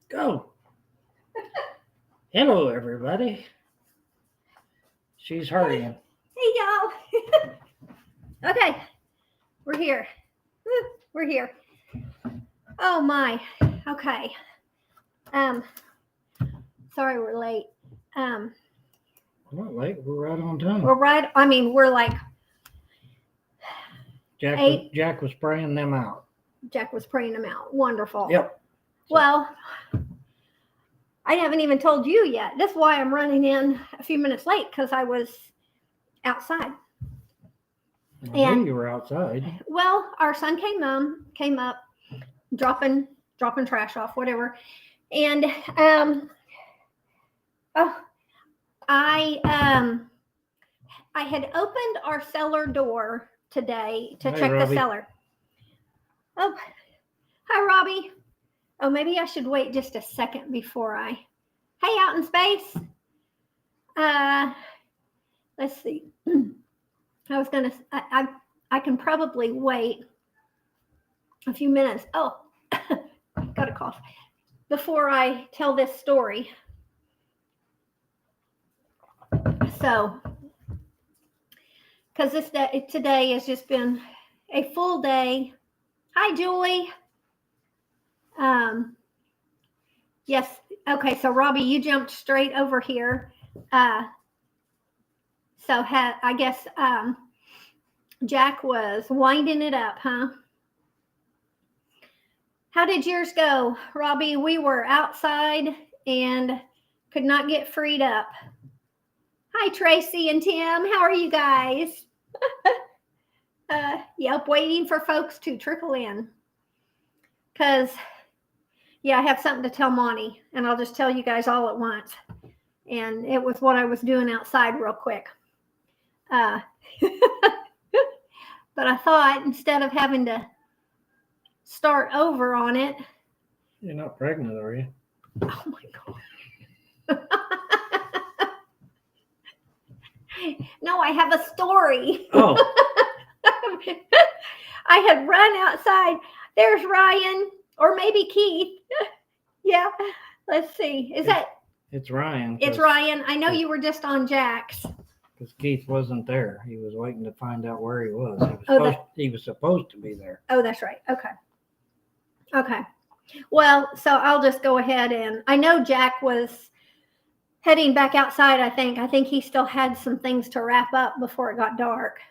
Go. Hello, everybody. She's hurrying. Hey, y'all. Okay, we're here. We're here. Oh my. Okay. Sorry we're late. We're not late. We're right on time. We're like Jack was spraying them out. Jack was praying them out. Wonderful. Yep. Well, I haven't even told you yet. That's why I'm running in a few minutes late, because I was outside. I knew you were outside. Well, our son came up, dropping trash off, whatever. And I had opened our cellar door today to check Robbie. the cellar. Oh, hi, Robbie. Oh, maybe I should wait just a second before I. Hey, out in space. Let's see. I was gonna. I can probably wait a few minutes. Oh, got a cough. Before I tell this story. So, because today has just been a full day. Hi, Julie. Yes. Okay. So, Robbie, you jumped straight over here. I guess Jack was winding it up, huh? How did yours go, Robbie? We were outside and could not get freed up. Hi, Tracy and Tim. How are you guys? Yep, waiting for folks to trickle in. Because, I have something to tell Monty, and I'll just tell you guys all at once. And it was what I was doing outside real quick. But I thought instead of having to start over on it. You're not pregnant, are you? Oh, my God. No, I have a story. Oh. I had run outside. There's Ryan, or maybe Keith. Yeah, let's see. It's Ryan. It's Ryan. I know you were just on Jack's. Because Keith wasn't there. He was waiting to find out where he was. He was supposed to be there. Oh, that's right. Okay. Well, so I'll just go ahead and I know Jack was heading back outside, I think. I think he still had some things to wrap up before it got dark.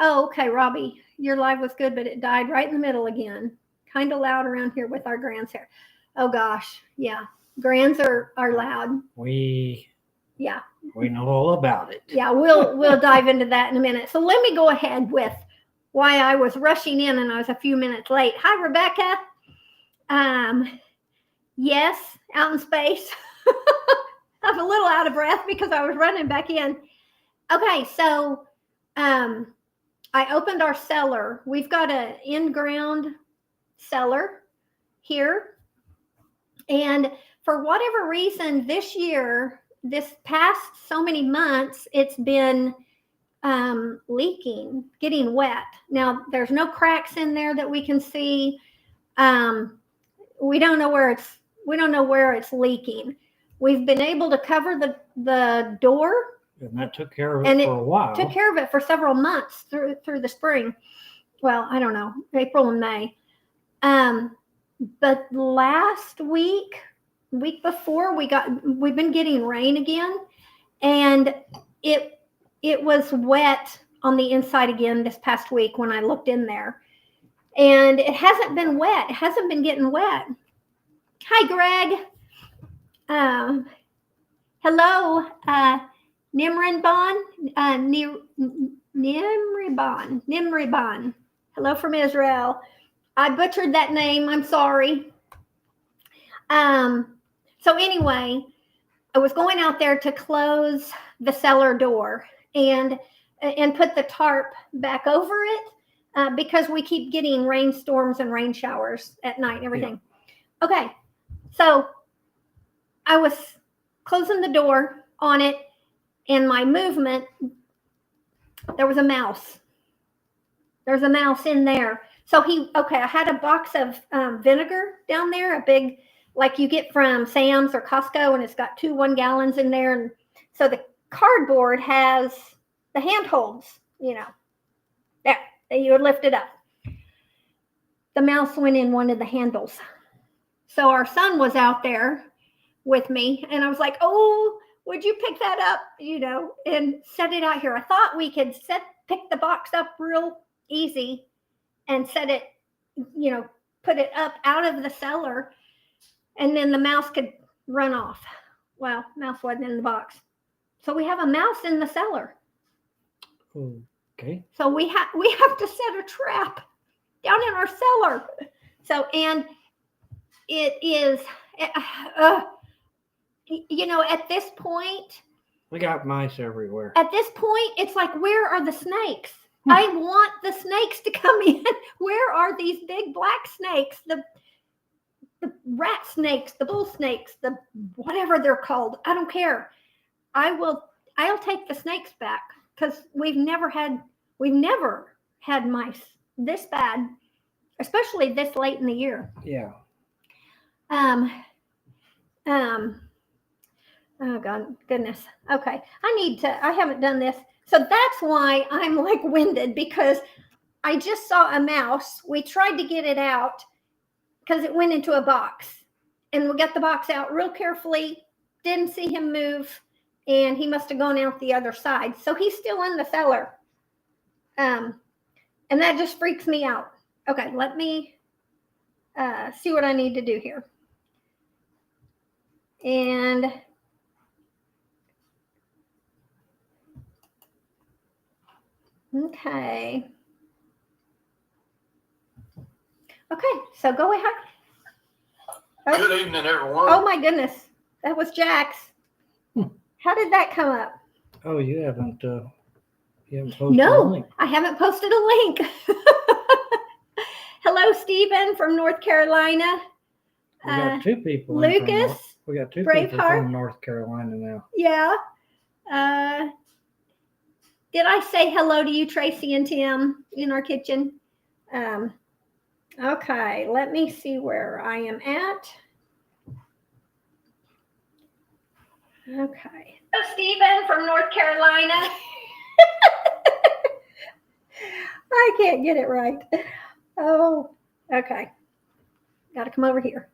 Okay, Robbie, your live was good, but it died right in the middle again. Kind of loud around here with our grands here. Oh, gosh. Yeah. Grands are loud. We know all about it. Yeah, we'll dive into that in a minute. So let me go ahead with why I was rushing in and I was a few minutes late. Hi, Rebecca. Yes, out in space. I'm a little out of breath because I was running back in. Okay, so I opened our cellar. We've got an in-ground cellar here. And for whatever reason, this past so many months, it's been leaking, getting wet. Now, there's no cracks in there that we can see. We don't know where it's leaking. We've been able to cover the door. And that took care of it for a while. Took care of it for several months through the spring. Well, I don't know, April and May. But last week before, we've been getting rain again, and it was wet on the inside again this past week when I looked in there. And it hasn't been wet. It hasn't been getting wet. Hi, Greg. Hello, Nimriban. Nimriban. Hello from Israel. I butchered that name. I'm sorry. So anyway, I was going out there to close the cellar door and put the tarp back over it because we keep getting rainstorms and rain showers at night and everything. Yeah. Okay, so I was closing the door on it, and my movement, there was a mouse. There's a mouse in there. So I had a box of vinegar down there, a big, like you get from Sam's or Costco, and it's got 2 1-gallons in there. And so the cardboard has the handholds, there, that you would lift it up. The mouse went in one of the handles. So our son was out there with me, and I was like, oh, would you pick that up, and set it out here? I thought we could pick the box up real easy and set it, put it up out of the cellar, and then the mouse could run off. Well, mouse wasn't in the box. So we have a mouse in the cellar. Okay. So we have to set a trap down in our cellar. So, and it is, at this point, We got mice everywhere. At this point, it's like, where are the snakes? I want the snakes to come in. Where are these big black snakes? The rat snakes, the bull snakes, the whatever they're called. I don't care. I'll take the snakes back, because we've never had mice this bad, especially this late in the year. Yeah. Oh God, goodness. Okay. I haven't done this. So that's why I'm like winded, because I just saw a mouse. We tried to get it out because it went into a box, and we got the box out real carefully. Didn't see him move, and he must have gone out the other side. So he's still in the cellar. And that just freaks me out. Okay. Let me see what I need to do here. And okay, so go ahead. Good evening, everyone. Oh my goodness, that was Jack's. How did that come up? Oh, you haven't posted a No, link. I haven't posted a link. Hello, Stephen from North Carolina. We got 2 people. in from Lucas, North- We got 2 people Braveheart. from North Carolina now. Yeah. Did I say hello to you, Tracy and Tim, in our kitchen? Okay, let me see where I am at. Okay. Oh, Stephen from North Carolina. I can't get it right. Oh, okay. Got to come over here.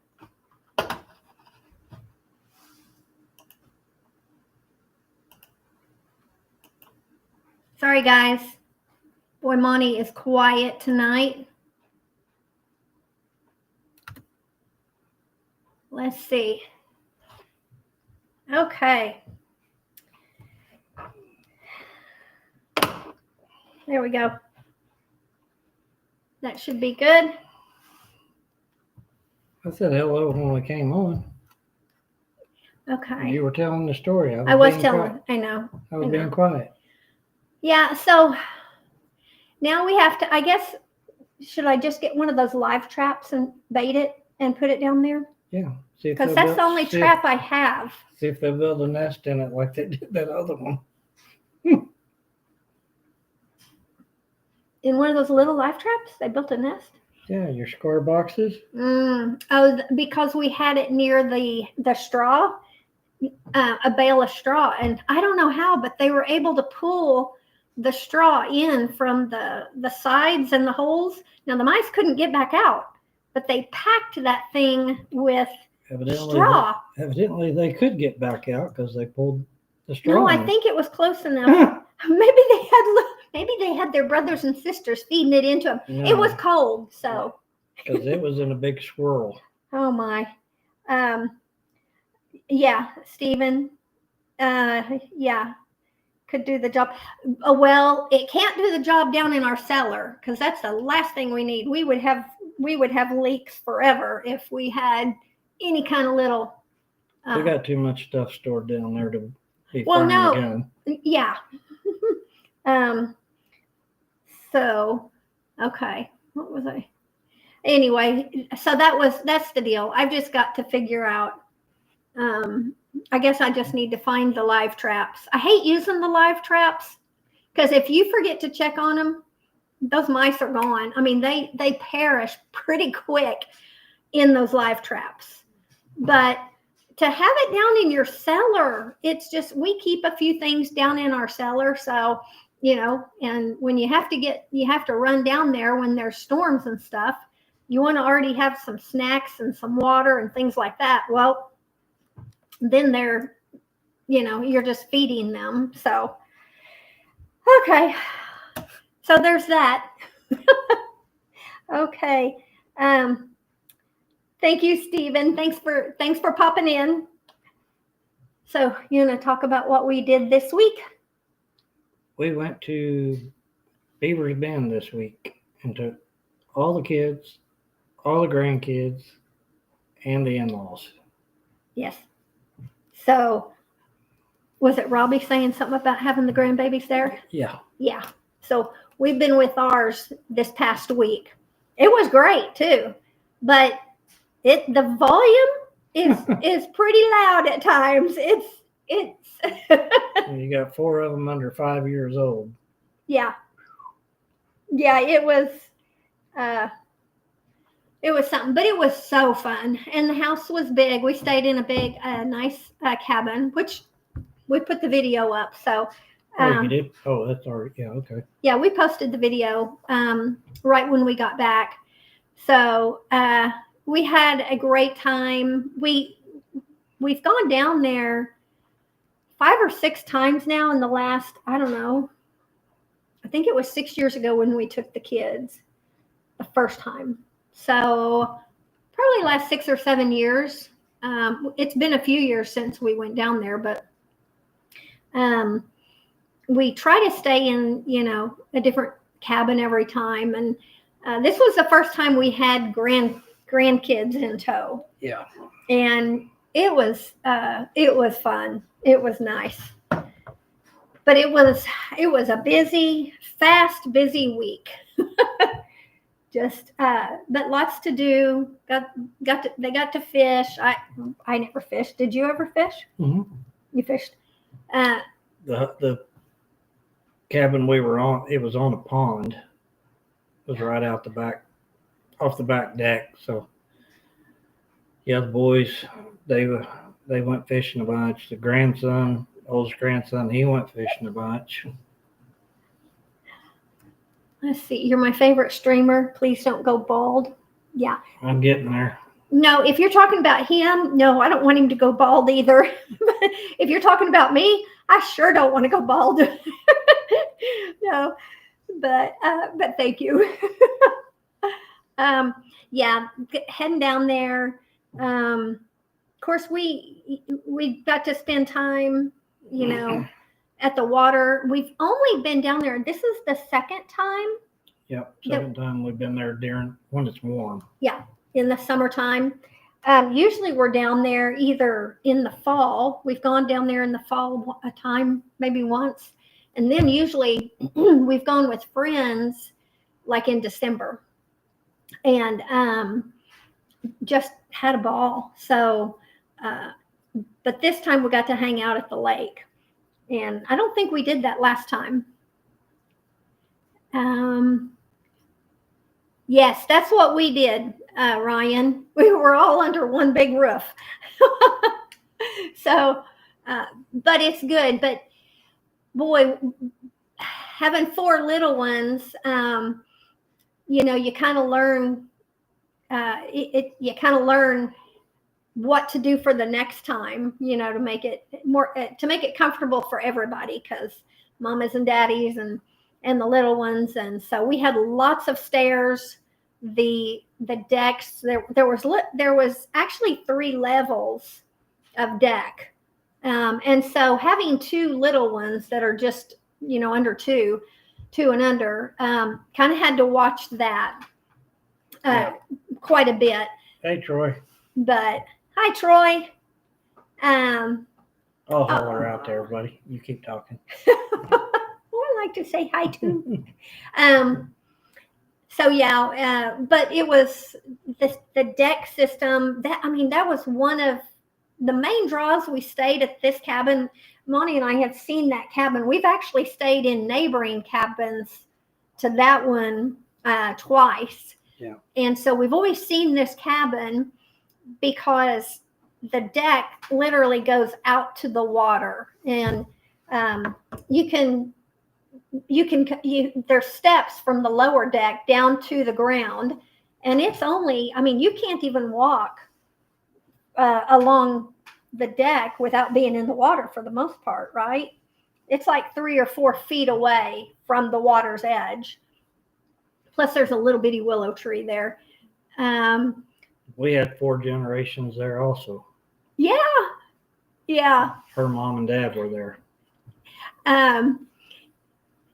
Sorry, guys. Boy, Monty is quiet tonight. Let's see. Okay. There we go. That should be good. I said hello when we came on. Okay. You were telling the story. I was being telling. quiet. I know. I was I being know. quiet. Yeah, so now we have to, I guess, should I just get one of those live traps and bait it and put it down there? Yeah. See if Because they'll that's the only see trap I have. See if they build a nest in it like they did that other one. In one of those little live traps, they built a nest. Yeah, your square boxes. Oh, because we had it near the straw, a bale of straw. And I don't know how, but they were able to pull the straw in from the sides and the holes. Now, the mice couldn't get back out, but they packed that thing with straw. Evidently, they could get back out because they pulled the straw. No, I in. think it was close enough. Maybe they had their brothers and sisters feeding it into them. No, It was cold, so. because it was in a big swirl. Oh my. Yeah, Stephen. Yeah, could do the job. Well, it can't do the job down in our cellar, because that's the last thing we need. We would have leaks forever if we had any kind of little. We got too much stuff stored down there to be Well, firing no. a gun. Yeah. So, okay. What was I? Anyway, so that's the deal. I've just got to figure out. I guess I just need to find the live traps. I hate using the live traps, because if you forget to check on them, those mice are gone. I mean, they perish pretty quick in those live traps. But to have it down in your cellar, it's just, we keep a few things down in our cellar. So, and when you have to run down there when there's storms and stuff, you want to already have some snacks and some water and things like that. Well, then they're, you're just feeding them. So, okay. So there's that. Okay. Thank you, Stephen. Thanks for popping in. So you're going to talk about what we did this week? We went to Beaver's Bend this week and took all the kids, all the grandkids, and the in-laws. Yes. So was it Robbie saying something about having the grandbabies there? Yeah. Yeah. So we've been with ours this past week. It was great too, but the volume is pretty loud at times. It's You got 4 of them under 5 years old. Yeah. It was something, but it was so fun, and the house was big. We stayed in a big, nice cabin, which we put the video up. So, Oh, you did? Oh, that's already, yeah, okay. yeah, we posted the video right when we got back. So we had a great time. We've gone down there 5 or 6 times now in the last, I don't know, I think it was 6 years ago when we took the kids the first time. So probably last 6 or 7 years. It's been a few years since we went down there, but we try to stay in, a different cabin every time. And this was the first time we had grandkids in tow. Yeah. And it was fun. It was nice. But it was a busy week. Just but lots to do. They got to fish. I never fished. Did you ever fish? Mm-hmm. You fished? The cabin we were on, it was on a pond. It was right out the back, off the back deck. So yeah, the boys, they went fishing a bunch. The oldest grandson, he went fishing a bunch. Let's see. You're my favorite streamer. Please don't go bald. Yeah. I'm getting there. No, if you're talking about him, no, I don't want him to go bald either. If you're talking about me, I sure don't want to go bald. No, but thank you. Yeah, heading down there. Of course, we got to spend time, at the water. We've only been down there. This is the second time. Yep, second time we've been there when it's warm. Yeah, in the summertime. Usually we're down there either in the fall. We've gone down there in the fall a time, maybe once. And then usually we've gone with friends like in December. And just had a ball. So, but this time we got to hang out at the lake. And I don't think we did that last time. Yes, that's what we did, Ryan. We were all under one big roof. So, but it's good. But boy, having 4 little ones, you kind of learn, you kind of learn what to do for the next time, to make it comfortable for everybody, because mamas and daddies and the little ones. And so we had lots of stairs, the decks, there was actually 3 levels of deck. And so having 2 little ones that are just, under 2 and under, kind of had to watch that quite a bit. Hey, Troy. But hi, Troy. I'll holler out there, buddy. You keep talking. I like to say hi to. So yeah, but it was the deck system. That was one of the main draws. We stayed at this cabin. Monty and I have seen that cabin. We've actually stayed in neighboring cabins to that one twice. Yeah. And so we've always seen this cabin because the deck literally goes out to the water, and there's steps from the lower deck down to the ground, and it's only, I mean, you can't even walk along the deck without being in the water for the most part, right? It's like 3 or 4 feet away from the water's edge. Plus, there's a little bitty willow tree there. We had 4 generations there also. Yeah. Her mom and dad were there.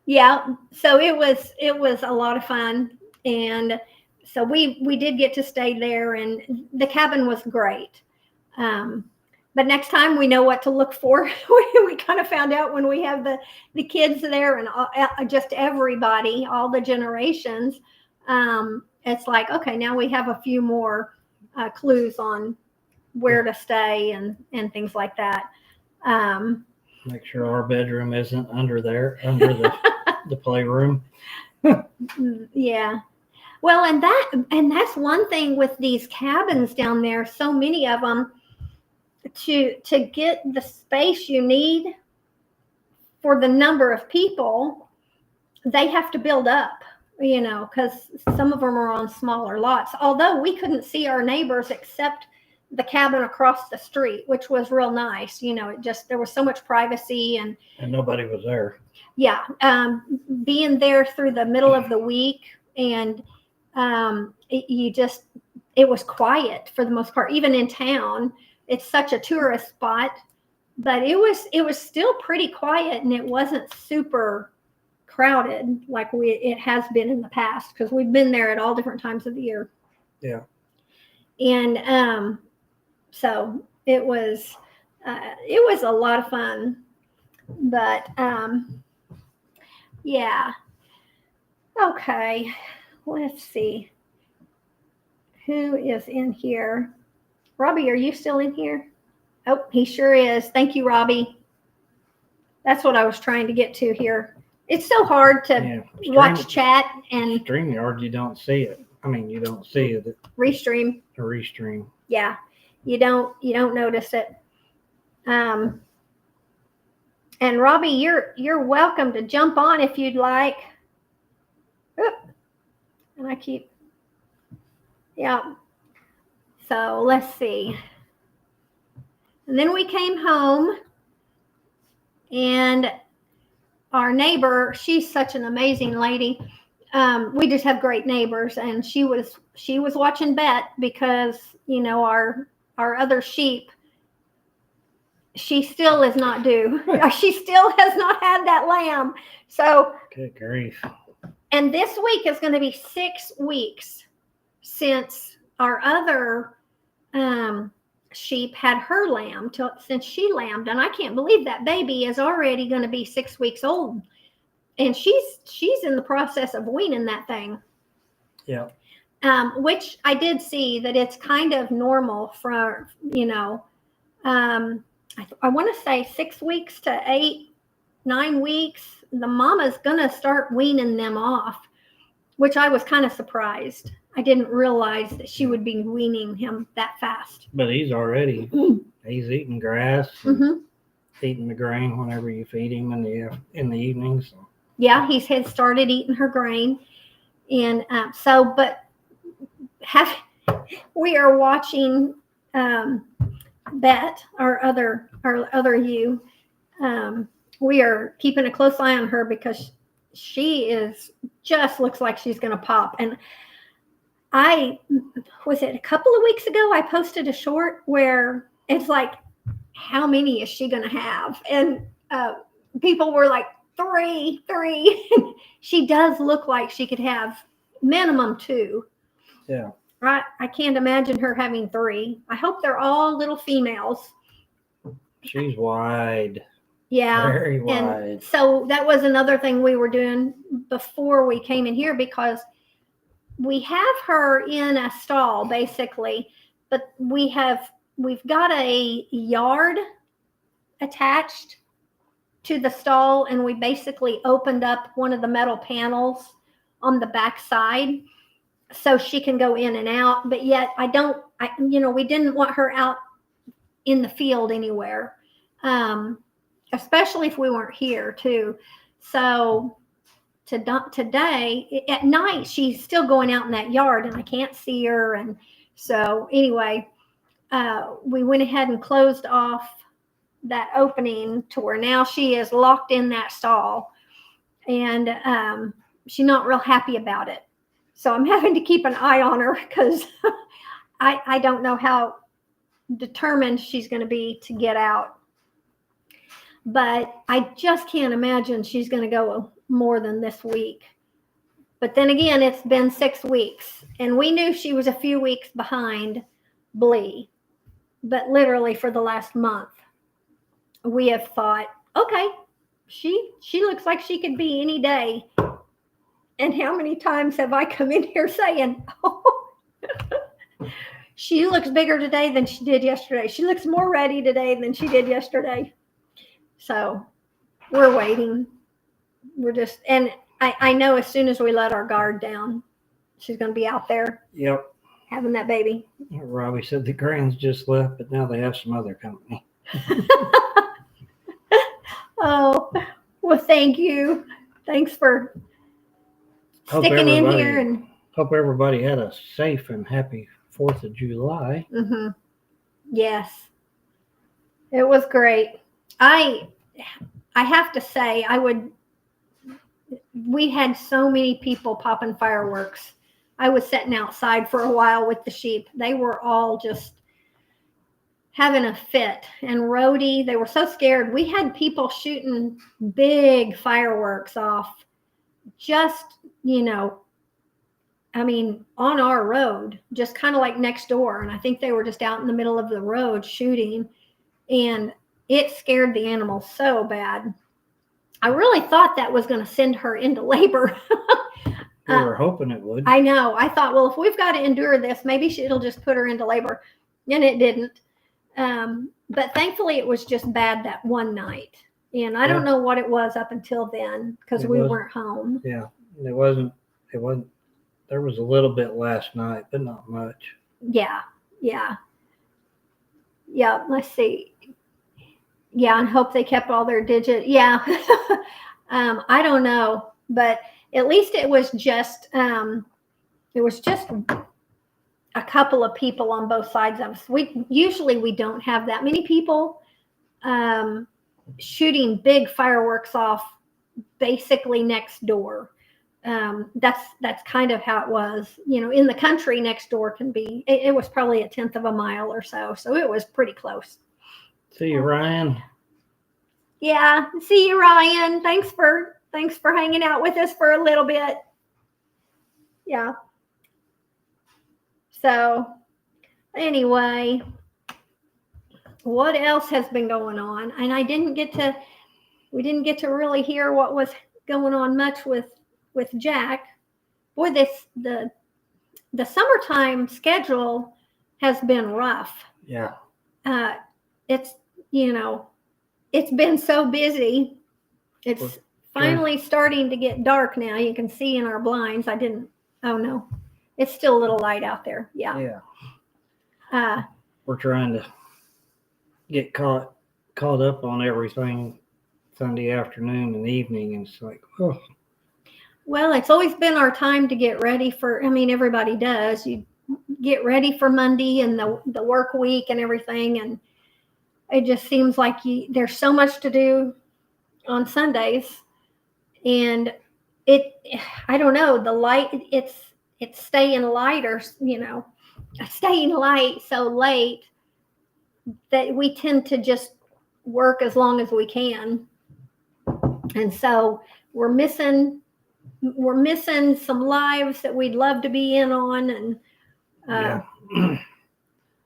Yeah. So it was a lot of fun, and so we did get to stay there, and the cabin was great. But next time we know what to look for. We kind of found out when we have the kids there and just everybody, all the generations. It's like, okay, now we have a few more clues on where to stay and things like that. Make sure our bedroom isn't under the playroom. Yeah. Well, and that's one thing with these cabins down there, so many of them, to get the space you need for the number of people, they have to build up, because some of them are on smaller lots. Although we couldn't see our neighbors except the cabin across the street, which was real nice. There was so much privacy and nobody was there. Yeah. Being there through the middle of the week, and it was quiet for the most part, even in town. It's such a tourist spot, but it was still pretty quiet, and it wasn't super crowded like it has been in the past, because we've been there at all different times of the year. Yeah. And so it was a lot of fun, but yeah. Okay, let's see who is in here. Robbie, are you still in here? Oh, he sure is. Thank you, Robbie. That's what I was trying to get to here. It's so hard to watch chat and StreamYard. You don't see it. I mean, you don't see it. Restream. A restream. Yeah, you don't notice it. And Robbie, you're welcome to jump on if you'd like. Oop. And yeah. So let's see. And then we came home, and our neighbor, she's such an amazing lady. We just have great neighbors, and she was watching Bet because, our other sheep, she still is not due. She still has not had that lamb. So good grief. And this week is going to be 6 weeks since our other sheep had her lamb, since she lambed. And I can't believe that baby is already going to be 6 weeks old. And she's in the process of weaning that thing. Yeah. Which I did see that it's kind of normal for, I want to say 6 weeks to 8, 9 weeks. The mama's going to start weaning them off, which I was kind of surprised. I didn't realize that she would be weaning him that fast. But he's already, he's eating grass, eating the grain whenever you feed him in the evenings. Yeah, he's had started eating her grain. And we are watching Bet, our other ewe. We are keeping a close eye on her because she just looks like she's going to pop. And a couple of weeks ago, I posted a short where it's like, how many is she going to have? And people were like, 3. She does look like she could have minimum 2. Yeah. Right. I can't imagine her having 3. I hope they're all little females. She's wide. Yeah. Very wide. And so that was another thing we were doing before we came in here, because we have her in a stall basically, but we've got a yard attached to the stall, and we basically opened up one of the metal panels on the back side so she can go in and out. But yet we didn't want her out in the field anywhere, especially if we weren't here too. So today at night, she's still going out in that yard and I can't see her. And so anyway, we went ahead and closed off that opening to where now she is locked in that stall, and she's not real happy about it. So I'm having to keep an eye on her because I don't know how determined she's going to be to get out. But I just can't imagine she's going to go more than this week. But then again, it's been 6 weeks, and we knew she was a few weeks behind Blee. But literally for the last month, we have thought, okay, she looks like she could be any day. And how many times have I come in here saying, oh, she looks bigger today than she did yesterday. She looks more ready today than she did yesterday. So we're waiting. And I know as soon as we let our guard down, she's going to be out there. Yep. Having that baby. Robbie said the Grands just left, but now they have some other company. Oh, well, thank you. Thanks for sticking in here. And hope everybody had a safe and happy 4th of July. Mm-hmm. Yes, it was great. I have to say, we had so many people popping fireworks. I was sitting outside for a while with the sheep. They were all just having a fit. And Rhodey, they were so scared. We had people shooting big fireworks off just, on our road, just kind of like next door. And I think they were just out in the middle of the road shooting. And it scared the animals so bad. I really thought that was going to send her into labor. We were hoping it would. I know. I thought, well, if we've got to endure this, maybe it'll just put her into labor. And it didn't. But thankfully, it was just bad that one night. And I don't know what it was up until then because we weren't home. Yeah. It wasn't. There was a little bit last night, but not much. Yeah. Let's see. Yeah. And hope they kept all their digits. Yeah. I don't know. But at least it was just a couple of people on both sides of us. We don't have that many people shooting big fireworks off basically next door. That's kind of how it was. In the country next door can be. It was probably 1/10 of a mile or so, so it was pretty close. See you, Ryan. Yeah, see you, Ryan. Thanks for hanging out with us for a little bit. Yeah. So, anyway, what else has been going on? And we didn't get to really hear what was going on much with Jack. Boy, the summertime schedule has been rough. Yeah. It's been so busy. It's finally starting to get dark now. You can see in our blinds. Oh no. It's still a little light out there. Yeah. Yeah. We're trying to get caught up on everything Sunday afternoon and evening, and it's like, oh. Well, it's always been our time to get ready for, everybody does. You get ready for Monday and the work week and everything, and it just seems like there's so much to do on Sundays, and I don't know, the light, it's staying lighter, staying light so late that we tend to just work as long as we can. And so we're missing some lives that we'd love to be in on, and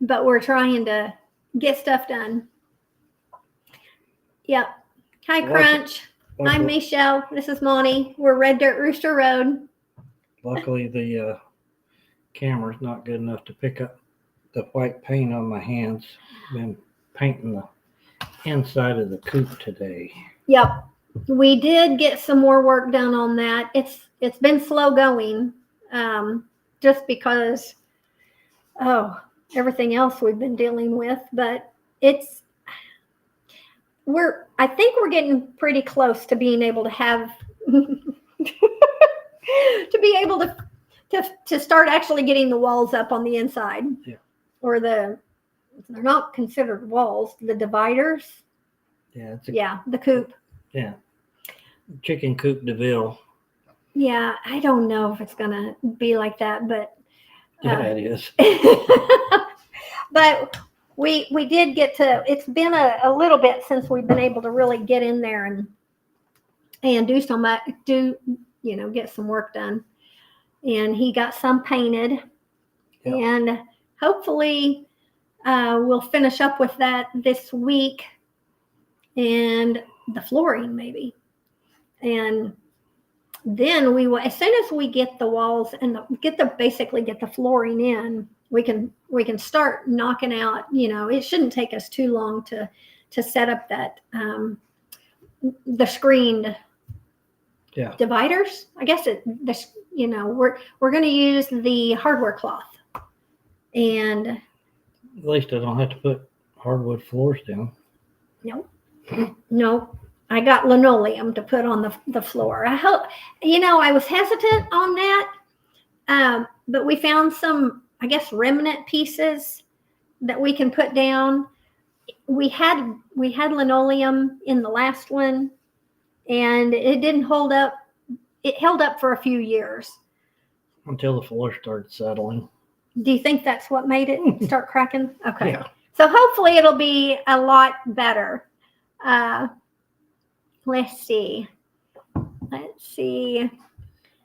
but we're trying to get stuff done. Yep. Hi, Crunch. I'm Michelle. This is Monty. We're Red Dirt Rooster Road. Luckily, the camera's not good enough to pick up the white paint on my hands. Been painting the inside of the coop today. Yep. We did get some more work done on that. It's it's been slow going, just because, everything else we've been dealing with, but I think we're getting pretty close to being able to have, to be able to start actually getting the walls up on the inside. Yeah. Or they're not considered walls, the dividers. Yeah. The coop. Yeah. Chicken coop DeVille. Yeah, I don't know if it's gonna be like that, but Yeah, it is. but we did get to. It's been a little bit since we've been able to really get in there and do get some work done. And he got some painted, Yep. and hopefully we'll finish up with that this week, and the flooring maybe, and then we will, as soon as we get the walls and get the flooring in, we can start knocking out. It shouldn't take us too long to set up that the screened dividers. I guess we're going to use the hardware cloth, and at least I don't have to put hardwood floors down. No, I got linoleum to put on the floor. I hope, I was hesitant on that, but we found some, I guess, remnant pieces that we can put down. We had linoleum in the last one, and it didn't hold up. It held up for a few years. Until the floor started settling. Do you think that's what made it start cracking? Okay. Yeah. So hopefully it'll be a lot better. Let's see.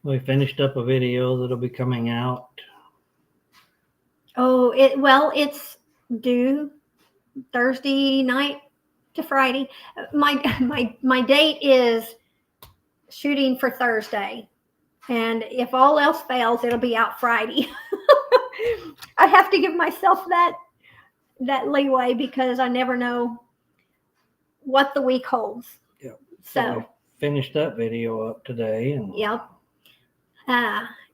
We finished up a video that'll be coming out. Oh, it's due Thursday night to Friday. My date is shooting for Thursday, and if all else fails, it'll be out Friday. I have to give myself that leeway because I never know what the week holds. Yep. So we finished that video up today, and yep.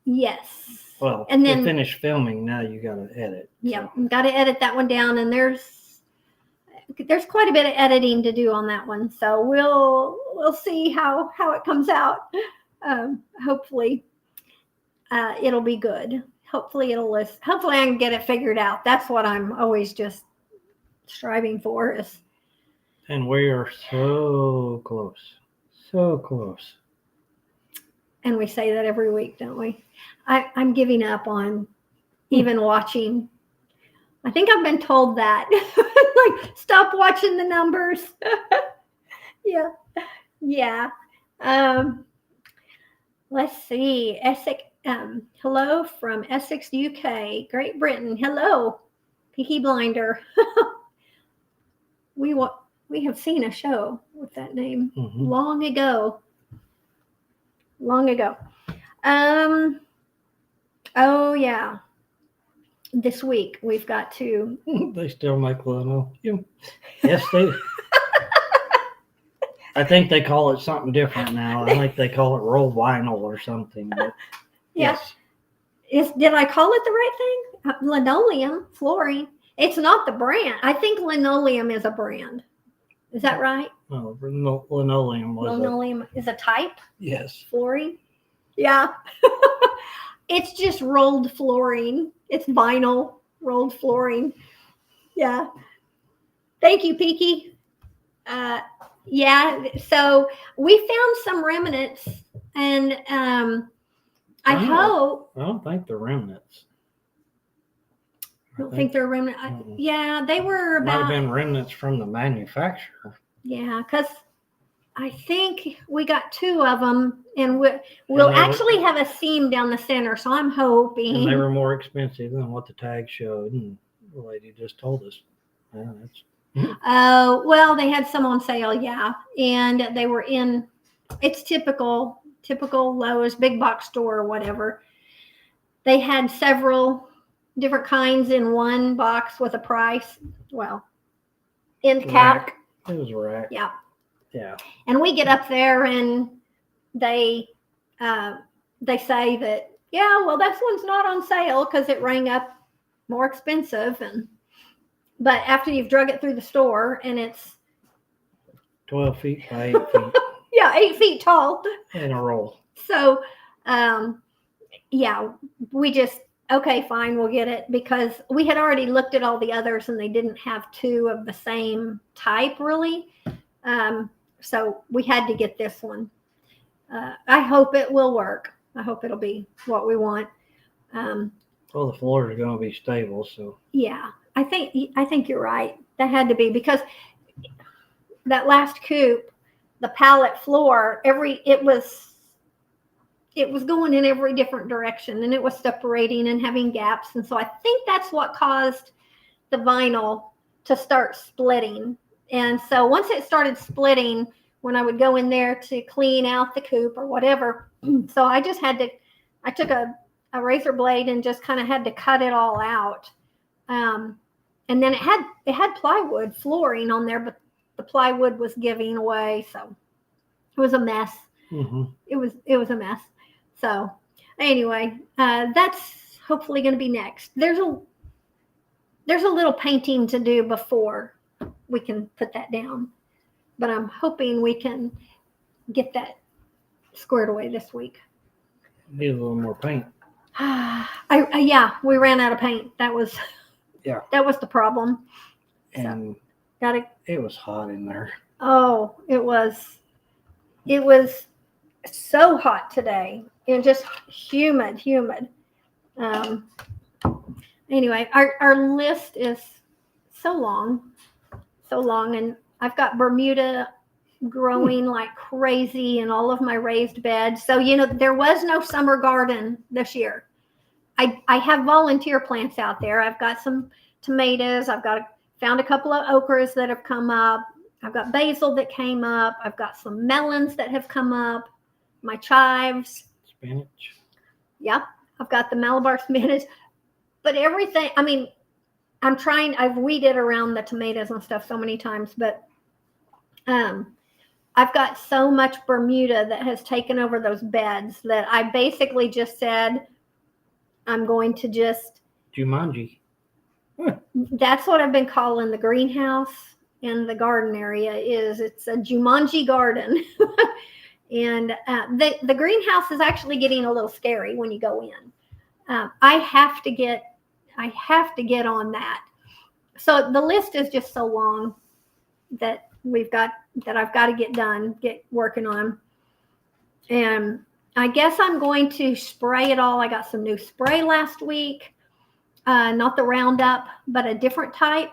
Yes. Well, and then we finished filming. Now you got to edit. Yeah, got to edit that one down, and there's quite a bit of editing to do on that one. So we'll see how it comes out. Hopefully, it'll be good. Hopefully Hopefully I can get it figured out. That's what I'm always just striving for is. And we are so close. So close. And we say that every week, don't we? I'm giving up on even watching. I think I've been told that. Like, stop watching the numbers. Yeah. Let's see. Essex. Hello from Essex, UK, Great Britain. Hello, Peaky Blinder. We have seen a show with that name long ago. Oh yeah. This week we've got to. They still make linoleum. Yes, they. I think they call it something different now. I think they call it roll vinyl or something. But Yeah. Yes. Did I call it the right thing? Linoleum flooring. It's not the brand. I think linoleum is a brand. Is that right? Oh, linoleum was Linoleum is a type? Yes. Flooring? Yeah. It's just rolled flooring. It's vinyl rolled flooring. Yeah. Thank you, Peaky. Yeah. So we found some remnants, and I hope. I don't think they're remnants. I don't think they're remnants. Yeah, they were Might have about. been remnants from the manufacturer. Yeah, because I think we got two of them, and we'll actually have a seam down the center. So I'm hoping. And they were more expensive than what the tag showed. And the lady just told us. Yeah, that's. Well, they had some on sale, yeah, and they were in. It's typical Lowe's big box store or whatever. They had several different kinds in one box with a price. Well, end cap. Rack. It was a rack. Yeah. Yeah. And we get up there, and they they say that, yeah, well, this one's not on sale because it rang up more expensive. But after you've drug it through the store and it's 12 feet by 8 feet. Yeah, 8 feet tall. In a roll. So, yeah, we just, okay, fine, we'll get it, because we had already looked at all the others and they didn't have two of the same type really. So we had to get this one. I hope it will work. I hope it'll be what we want. Well, the floors are going to be stable, so. Yeah, I think you're right. That had to be, because that last coop, the pallet floor, it was going in every different direction, and it was separating and having gaps. And so I think that's what caused the vinyl to start splitting. And so once it started splitting, when I would go in there to clean out the coop or whatever, so I took a razor blade and just kind of had to cut it all out. And then it had plywood flooring on there, but the plywood was giving away, so it was a mess. Mm-hmm. It was a mess. So anyway, that's hopefully going to be next. There's a little painting to do before we can put that down, but I'm hoping we can get that squared away this week. Need a little more paint. Yeah, we ran out of paint. That was the problem. And so, it was hot in there. Oh, it was so hot today, and just humid. Anyway, our list is so long, and I've got Bermuda growing like crazy in all of my raised beds. So, there was no summer garden this year. I have volunteer plants out there. I've got some tomatoes. Found a couple of okras that have come up. I've got basil that came up. I've got some melons that have come up. My chives. Spinach. Yep. I've got the Malabar spinach. But everything, I've weeded around the tomatoes and stuff so many times, but I've got so much Bermuda that has taken over those beds that I basically just said, I'm going to just... Jumanji. That's what I've been calling the greenhouse in the garden area. It's a Jumanji garden. And the greenhouse is actually getting a little scary when you go in. I have to get on that. So the list is just so long that I've got to get working on. And I guess I'm going to spray it all. I got some new spray last week. Not the Roundup, but a different type.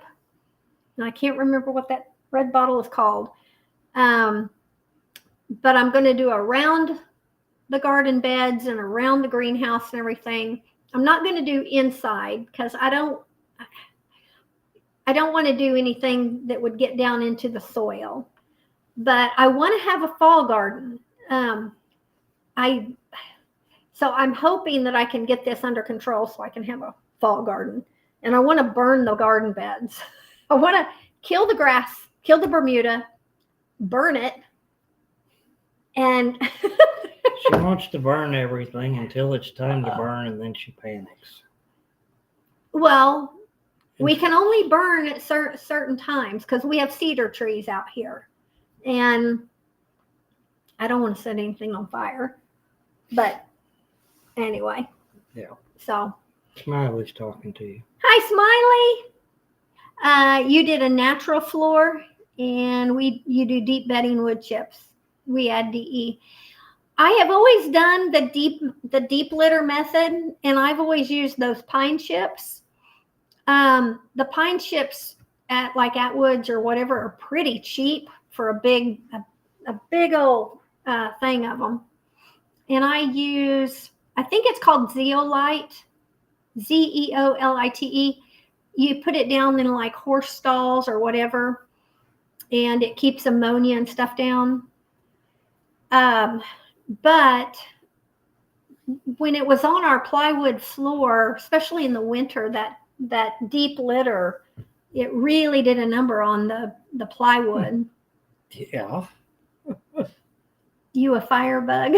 And I can't remember what that red bottle is called. But I'm going to do around the garden beds and around the greenhouse and everything. I'm not going to do inside because I don't want to do anything that would get down into the soil. But I want to have a fall garden. So I'm hoping that I can get this under control so I can have a fall garden. And I want to burn the garden beds. I want to kill the grass, kill the Bermuda, burn it. And she wants to burn everything until it's time to burn, and then she panics. Well, we can only burn at certain times because we have cedar trees out here. And I don't want to set anything on fire. But anyway. Yeah. So. Smiley's talking to you. Hi, Smiley. You did a natural floor, and you do deep bedding wood chips. We add DE. I have always done the deep litter method, and I've always used those pine chips. The pine chips at Atwoods or whatever are pretty cheap for a big old thing of them. And I think it's called Zeolite, Zeolite. You put it down in horse stalls or whatever, and it keeps ammonia and stuff down. But when it was on our plywood floor, especially in the winter, that deep litter, it really did a number on the plywood. Yeah. You a firebug?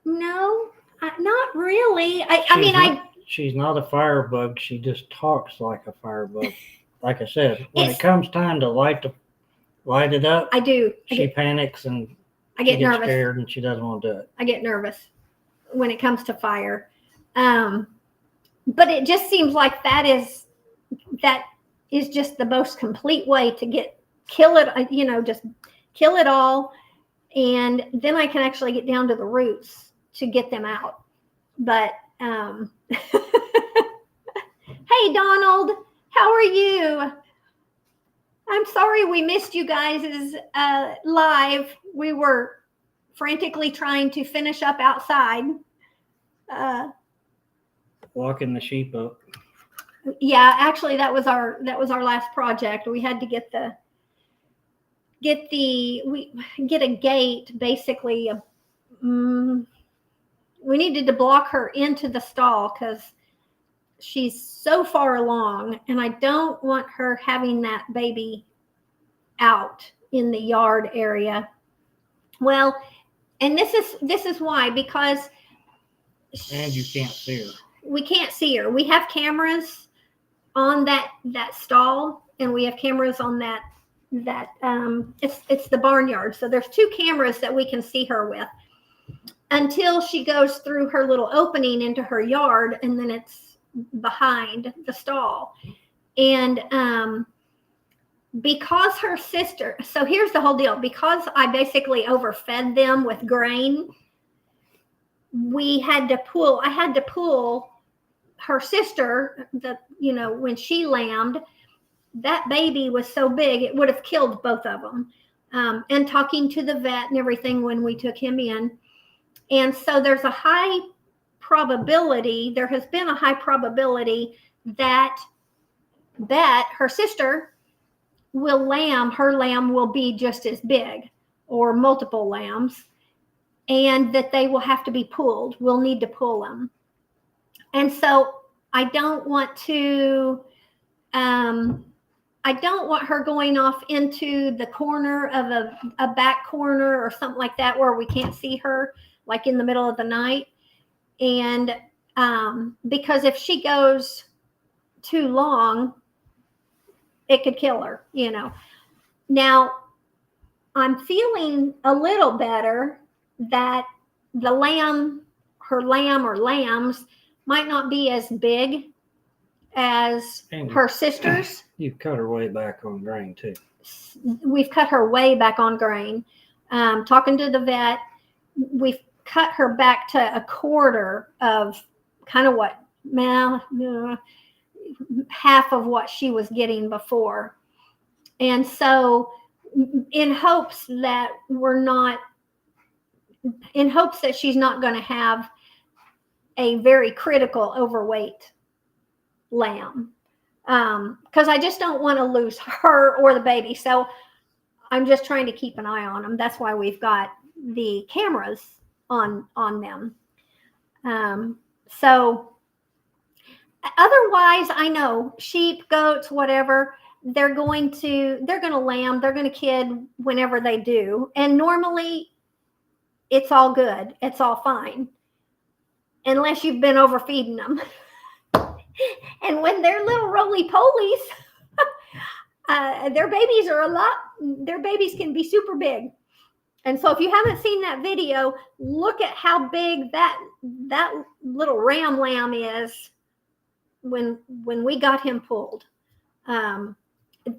No, not really. I mean, She's not a firebug. She just talks like a firebug. Like I said, when It's- it comes time to light it up, I do. she panics and I she get gets nervous. scared and she doesn't want to do it. I get nervous when it comes to fire. But it just seems like that is just the most complete way to kill it, just kill it all. And then I can actually get down to the roots to get them out. But, hey, Donald, how are you? I'm sorry we missed you guys' live. We were frantically trying to finish up outside. Walking the sheep up. Yeah, actually that was our last project. We had to get a gate, basically. We needed to block her into the stall because she's so far along, and I don't want her having that baby out in the yard area. Well, and this is why, because And you can't see her. We can't see her. We have cameras on that stall, and we have cameras on that it's the barnyard. So there's 2 cameras that we can see her with until she goes through her little opening into her yard, and then it's behind the stall. And because her sister, so here's the whole deal, because I basically overfed them with grain, I had to pull her sister, when she lambed, that baby was so big it would have killed both of them. And talking to the vet and everything when we took him in. And so there has been a high probability that her sister her lamb will be just as big, or multiple lambs, and that they will have to be pulled. We'll need to pull them. And so I don't want her going off into the corner of a back corner or something like that where we can't see her, like in the middle of the night. And because if she goes too long, it could kill her, Now, I'm feeling a little better that her lamb or lambs might not be as big as her sisters. You cut her way back on grain too. We've cut her way back on grain. Talking to the vet, we've cut her back to a quarter of kind of half of what she was getting before. And so in hopes that she's not going to have a very critical overweight lamb, because I just don't want to lose her or the baby. So I'm just trying to keep an eye on them. That's why we've got the cameras on them. So otherwise, I know sheep, goats, whatever, they're going to lamb, they're going to kid whenever they do. And normally it's all good. It's all fine. Unless you've been overfeeding them. And when they're little roly-polies, their babies can be super big. And so if you haven't seen that video, look at how big that little ram lamb is when we got him pulled.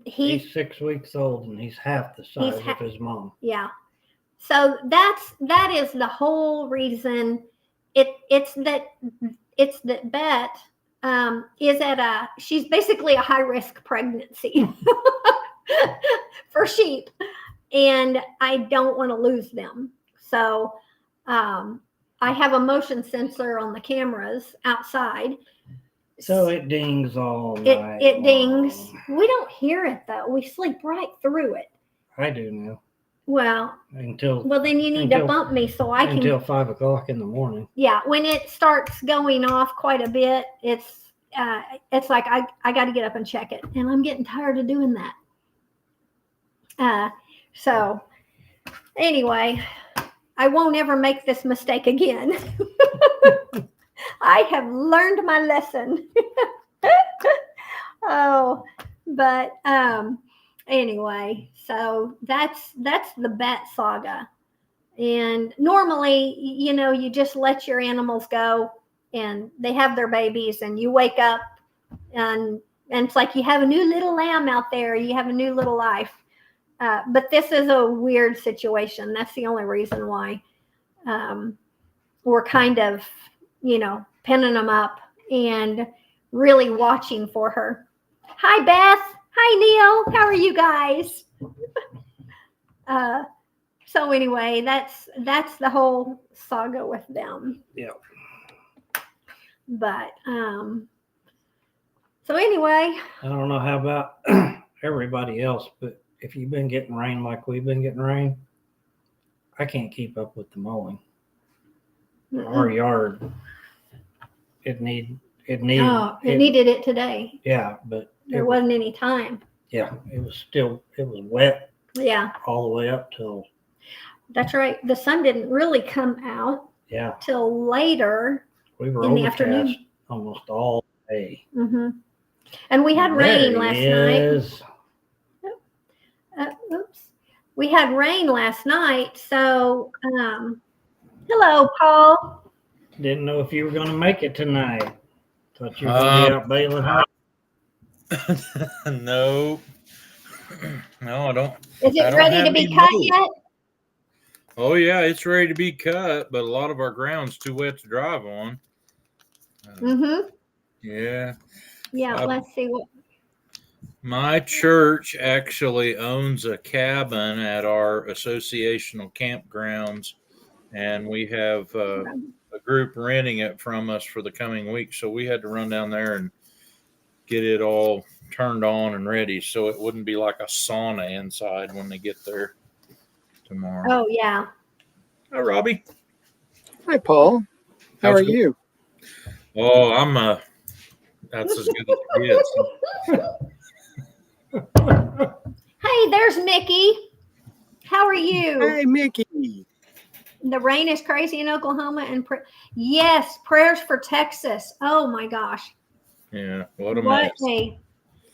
He's 6 weeks old and he's half the size of his mom. Yeah. So that is the whole reason. It's that Bet she's basically a high risk pregnancy for sheep, and I don't want to lose them. So I have a motion sensor on the cameras outside. So it dings all night. It dings. We don't hear it though. We sleep right through it. I do now. Well, then you need to bump me so I can. Until 5 o'clock in the morning. Yeah, when it starts going off quite a bit, it's like I got to get up and check it, and I'm getting tired of doing that. So anyway, I won't ever make this mistake again. I have learned my lesson. Oh, but anyway, so that's the bat saga. And normally, you just let your animals go and they have their babies and you wake up and it's like you have a new little lamb out there, you have a new little life. But this is a weird situation. That's the only reason why we're kind of, pinning them up and really watching for her. Hi, Beth. Hi, Neil. How are you guys? So anyway, that's the whole saga with them. Yeah. But so anyway, I don't know how about everybody else, but if you've been getting rain like we've been getting rain, I can't keep up with the mowing. Our yard, it needed it today. Yeah, but There wasn't any time. Yeah, it was wet. Yeah. All the way up till. That's right. The sun didn't really come out. Yeah. Till later. We were in the afternoon. Almost all day. Mm-hmm. And we had rain last night. Oops. We had rain last night, so hello, Paul. Didn't know if you were going to make it tonight. Thought you were going to be out bailing out. No, I don't. Is it ready to be cut yet? Oh yeah, it's ready to be cut, but a lot of our ground's too wet to drive on. Yeah. Yeah. Let's see what. My church actually owns a cabin at our associational campgrounds, and we have a group renting it from us for the coming week. So we had to run down there and get it all turned on and ready so it wouldn't be like a sauna inside when they get there tomorrow. Oh, yeah. Hi, Robbie. Hi, Paul. How are you? Oh, I'm that's as good as it gets. Hey, there's Mickey. How are you? Hey, Mickey. The rain is crazy in Oklahoma, and yes, prayers for Texas. Oh my gosh. Yeah, what a mess.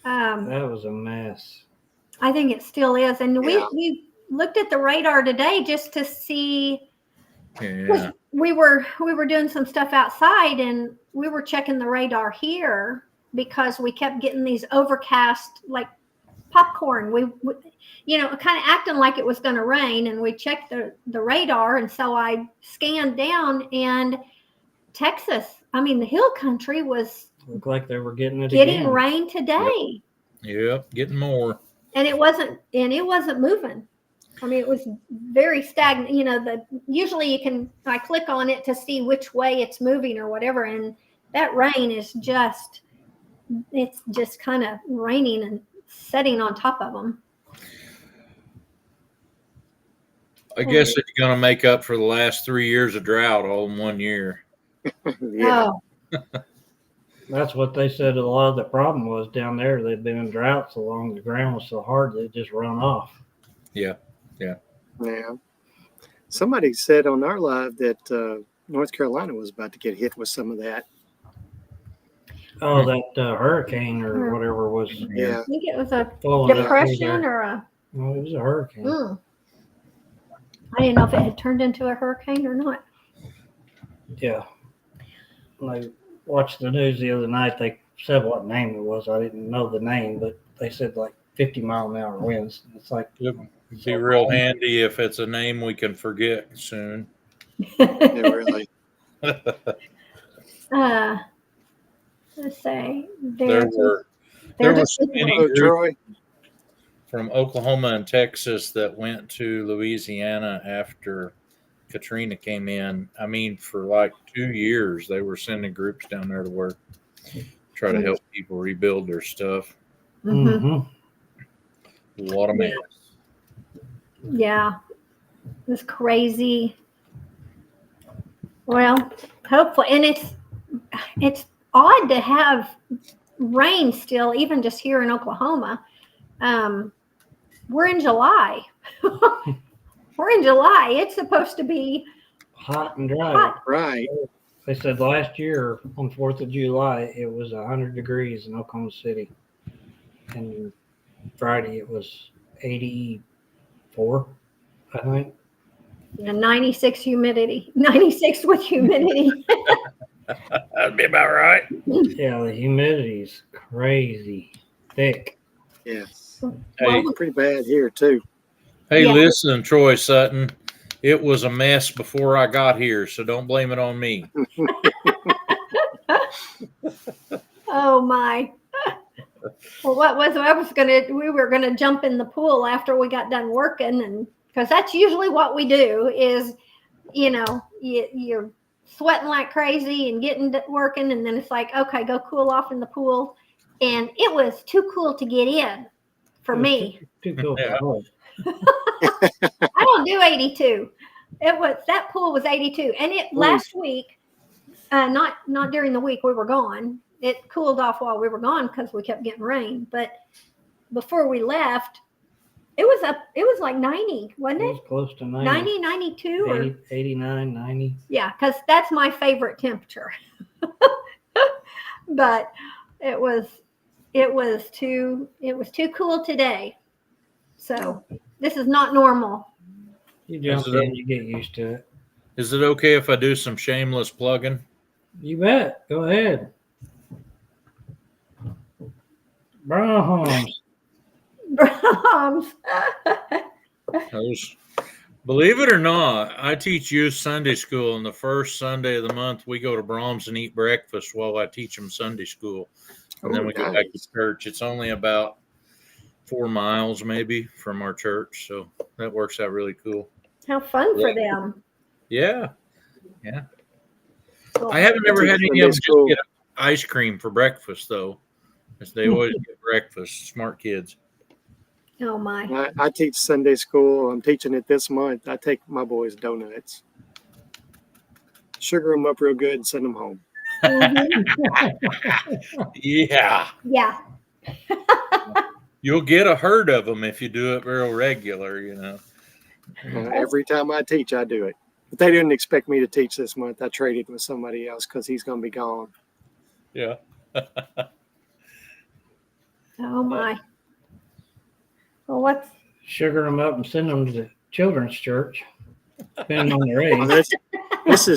That was a mess. I think it still is, and we looked at the radar today just to see. Yeah. We were doing some stuff outside, and we were checking the radar here because we kept getting these overcast like popcorn. We kind of acting like it was going to rain, and we checked the radar, and so I scanned down, and Texas, the hill country looked like they were getting again. Rain today. Yep, getting more. And it wasn't moving. It was very stagnant. Usually I click on it to see which way it's moving or whatever, and that rain is just kind of raining and setting on top of them. I guess it's going to make up for the last 3 years of drought all in 1 year. Yeah. Oh. That's what they said. A lot of the problem was down there. They'd been in drought so long, the ground was so hard that it just run off. Yeah. Somebody said on our live that North Carolina was about to get hit with some of that. Oh, that hurricane or whatever was. Yeah. I think it was a Flowing depression or a. No, it was a hurricane. I didn't know if it had turned into a hurricane or not. Yeah. When I watched the news the other night, they said what name it was. I didn't know the name, but they said like 50-mile-an-hour winds. It's like It'd be real handy if it's a name we can forget soon. Yeah, really. Let's say There were so many Hello, Troy. from Oklahoma and Texas that went to Louisiana after Katrina came in. For like 2 years, they were sending groups down there to work, try to help people rebuild their stuff. Mm-hmm. What a mess. Yeah, it was crazy. Well, hopefully, and it's odd to have rain still, even just here in Oklahoma. We're in July. We're in July. It's supposed to be hot and dry. hot. Right. They said last year on 4th of July, it was 100 degrees in Oklahoma City. And Friday, it was 84, I think. And 96 humidity. 96 with humidity. That'd be about right. Yeah, the humidity's crazy thick. Yes. Hey, Well, Pretty bad here too. hey, Yeah. listen, Troy Sutton. It was a mess before I got here, so don't blame it on me. oh my. Well, we were gonna jump in the pool after we got done working, and because that's usually what we do is, you're sweating like crazy and getting to working, and then it's like, okay, go cool off in the pool. And it was too cool to get in for me. Too cool for Yeah. Lord. I don't do 82. That pool was 82, and it last week, not during the week we were gone. It cooled off while we were gone because we kept getting rain. But before we left, it was like 90, wasn't It it? was close to 90. 90, 92, or 89, 90. yeah, because that's my favorite temperature. But it was too cool today. So this is not normal. You jump Is it- in, you get used to it. Is it okay if I do some shameless plugging? You bet. Go ahead. Brahms. Brahms. Believe it or not, I teach youth Sunday school, and the first Sunday of the month, we go to Brahms and eat breakfast while I teach them Sunday school. And then we go back to church. It's only about 4 miles maybe from our church, so that works out really cool. How fun for them. Yeah. Well, I haven't ever had any of them just School. get ice cream for breakfast, though. 'Cause they always get breakfast. Smart kids. oh my. I teach Sunday school. I'm teaching it this month. I take my boys donuts, sugar them up real good, and send them home. Yeah. Yeah. You'll get a herd of them if you do it real regular, Every time I teach, I do it. But they didn't expect me to teach this month. I traded with somebody else because he's going to be gone. Yeah. Oh my. Well, what's Sugar them up and send them to the children's church, depending on their Well, age. this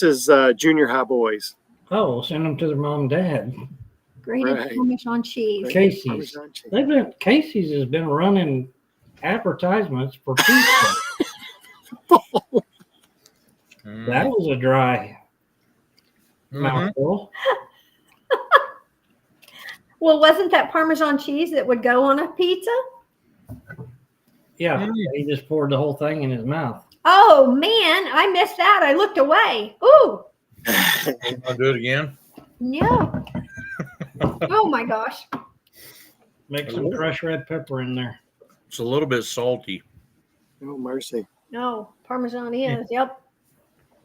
is junior high boys. Oh, we'll send them to their mom and dad. grated Right. Parmesan cheese? Casey's. Parmesan cheese. Casey's has been running advertisements for pizza. That was a dry mouthful. Well, wasn't that Parmesan cheese that would go on a pizza? Yeah, he just poured the whole thing in his mouth. Oh man, I missed that. I looked away. Ooh, You want to do it again? no. Oh my gosh. Make some crushed red pepper in there. It's a little bit salty. Oh, mercy. No, Parmesan is. Yep.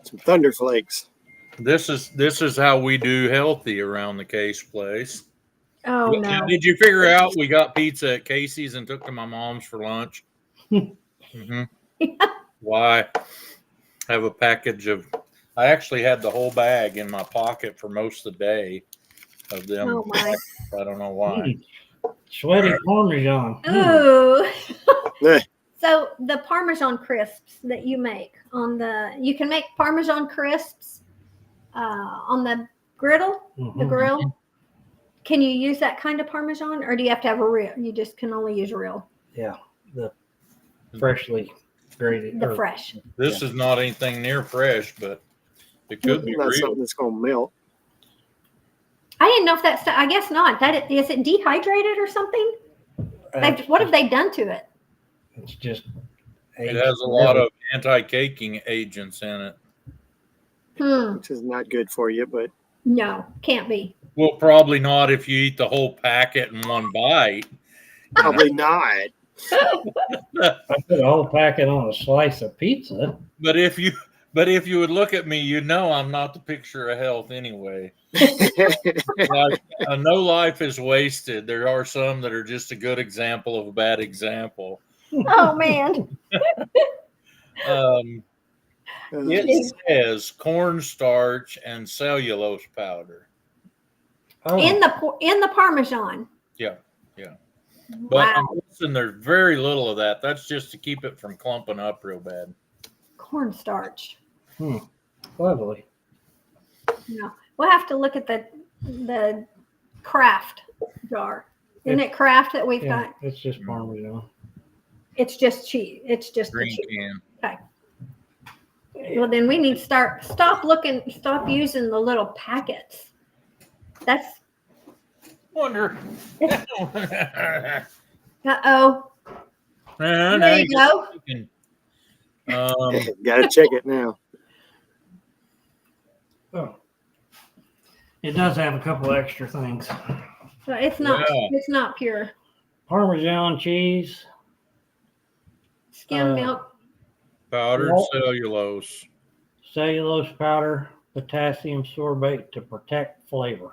Some Thunder Flakes. This is how we do healthy around the Case place. Oh no. Did you figure out we got pizza at Casey's and took to my mom's for lunch? Mm-hmm. Why? Have a package of. I actually had the whole bag in my pocket for most of the day of them. Oh my. I don't know why. Sweaty Parmesan. Ooh. Eh, So the Parmesan crisps that you make you can make Parmesan crisps on the griddle, the Mhm. grill. Can you use that kind of Parmesan, or do you have to have a real? You just can only use real, Yeah, the freshly grated. the fresh. This is not anything near fresh, but it could be not real. something that's going to melt. I didn't know if that's. I guess not. Is it dehydrated or something? What have they done to it? It's just. It has a lot of anti-caking agents in it. Which is not good for you, but No, can't be. Well, probably not if you eat the whole packet in one bite. probably not. I put a whole packet on a slice of pizza. But if you would look at me, you know I'm not the picture of health anyway. Like, no life is wasted. There are some that are just a good example of a bad example. Oh man. It says cornstarch and cellulose powder. Oh, in the Parmesan. Yeah. But Wow. I'm guessing there's very little of that. That's just to keep it from clumping up real bad. Cornstarch. lovely. No, we'll have to look at the craft jar. Isn't it craft that we've Yeah, got? it's just Parmesan. It's just cheese. It's just the Green cheese. can. Okay. Well, then we need to stop using the little packets. That's Wonder. uh-oh. There you go. Gotta check it now. Oh, it does have a couple extra things. So it's not pure Parmesan cheese, skim milk. Powdered Malt. cellulose. cellulose powder, potassium sorbate to protect flavor.